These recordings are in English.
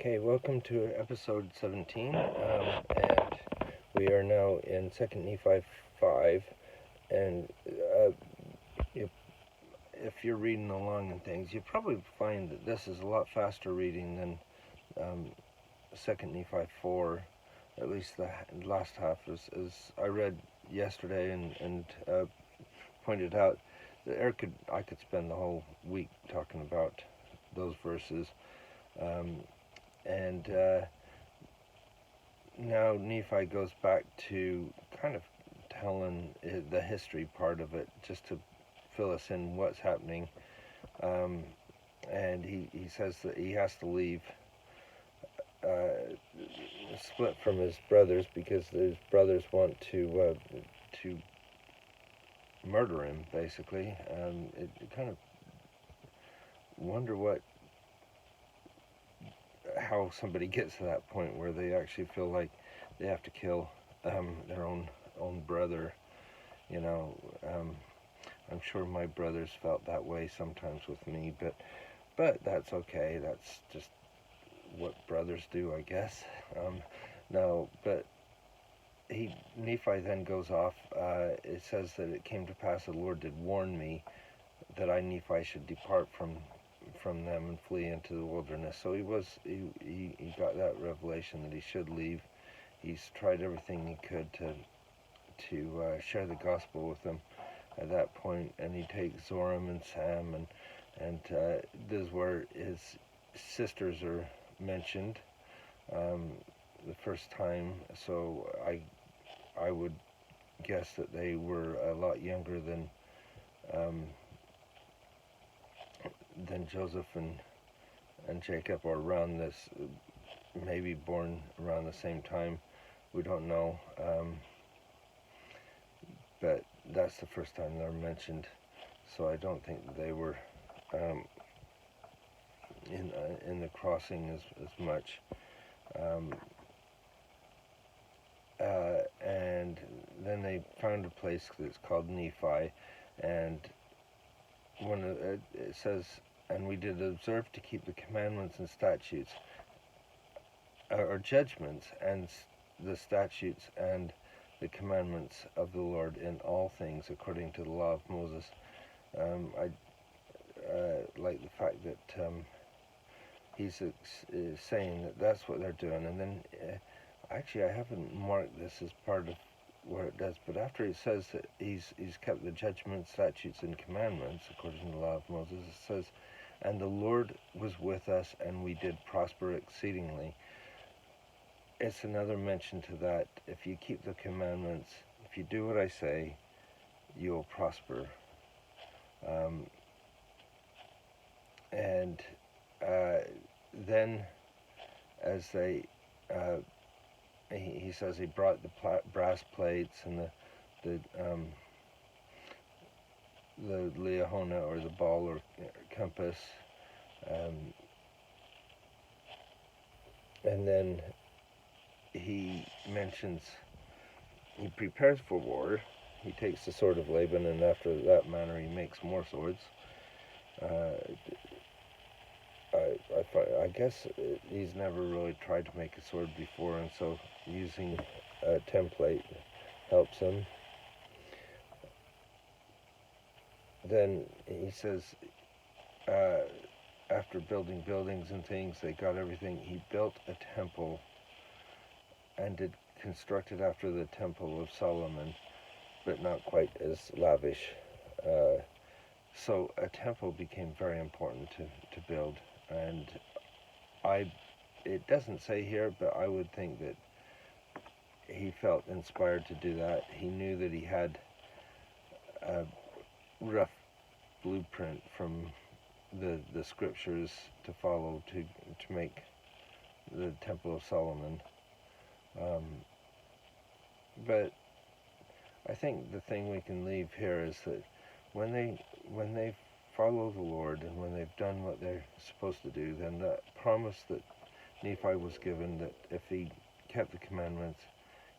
Okay, welcome to episode 17, and we are now in 2nd Nephi 5, and if you're reading along and things, you probably find that this is a lot faster reading than 2nd Nephi 4, at least the last half, as I read yesterday and pointed out that I could spend the whole week talking about those verses. And now Nephi goes back to kind of telling the history part of it, just to fill us in what's happening. And he says that he has to leave, split from his brothers, because his brothers want to murder him, basically. It kind of wonder how somebody gets to that point where they actually feel like they have to kill their own brother. You know, I'm sure my brothers felt that way sometimes with me, but that's okay. That's just what brothers do, I guess. No, but Nephi then goes off. It says that it came to pass the Lord did warn me that I, Nephi, should depart from them and flee into the wilderness. So he got that revelation that he should leave. He's tried everything he could to share the gospel with them at that point, and he takes Zoram and Sam, and this is where his sisters are mentioned the first time. So I would guess that they were a lot younger than Joseph and Jacob, or around this, maybe born around the same time. We don't know, but that's the first time they're mentioned. So I don't think that they were in the crossing as much. And then they found a place that's called Nephi, and it says, and we did observe to keep the commandments and statutes, or judgments, and the statutes and the commandments of the Lord in all things according to the law of Moses. I like the fact that he's saying that that's what they're doing. And then actually I haven't marked this as part of where it does, but after it says that he's kept the judgments, statutes, and commandments according to the law of Moses, it says, and the Lord was with us, and we did prosper exceedingly. It's another mention to that. If you keep the commandments, if you do what I say, you'll prosper. And then as they he says he brought the brass plates and the leahona, or the ball or compass, and then he mentions he prepares for war. He takes the sword of Laban, and after that manner he makes more swords. I guess he's never really tried to make a sword before, and so using a template helps him. Then he says, after building buildings and things, they got everything. He built a temple and did construct it after the temple of Solomon, but not quite as lavish. So a temple became very important to build, and it doesn't say here, but I would think that he felt inspired to do that. He knew that he had a rough blueprint from the scriptures to follow to make the Temple of Solomon. But I think the thing we can leave here is that when they follow the Lord, and when they've done what they're supposed to do, then the promise that Nephi was given, that if he kept the commandments,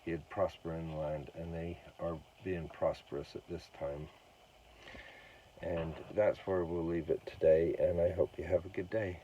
he'd prosper in the land, and they are being prosperous at this time. And that's where we'll leave it today, and I hope you have a good day.